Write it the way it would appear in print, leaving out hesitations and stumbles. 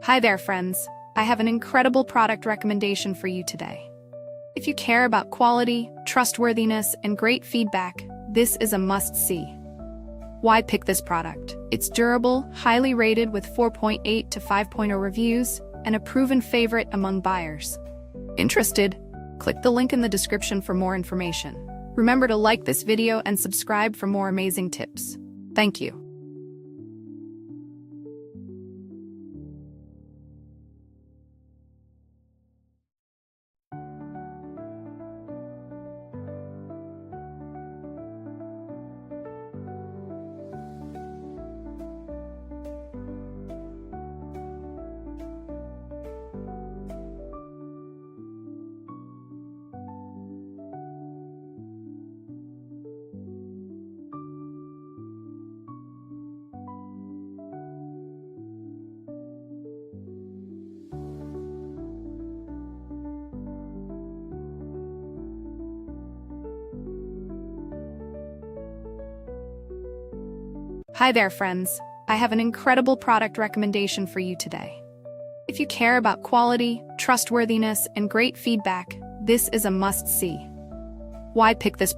Hi there, friends. I have an incredible product recommendation for you today. If you care about quality, trustworthiness, and great feedback, this is a must-see. Why pick this product? It's durable, highly rated with 4.8 to 5.0 reviews, and a proven favorite among buyers. Interested? Click the link in the description for more information. Remember to like this video and subscribe for more amazing tips. Thank you. Hi there, friends. I have an incredible product recommendation for you today. If you care about quality, trustworthiness, and great feedback, this is a must-see. Why pick this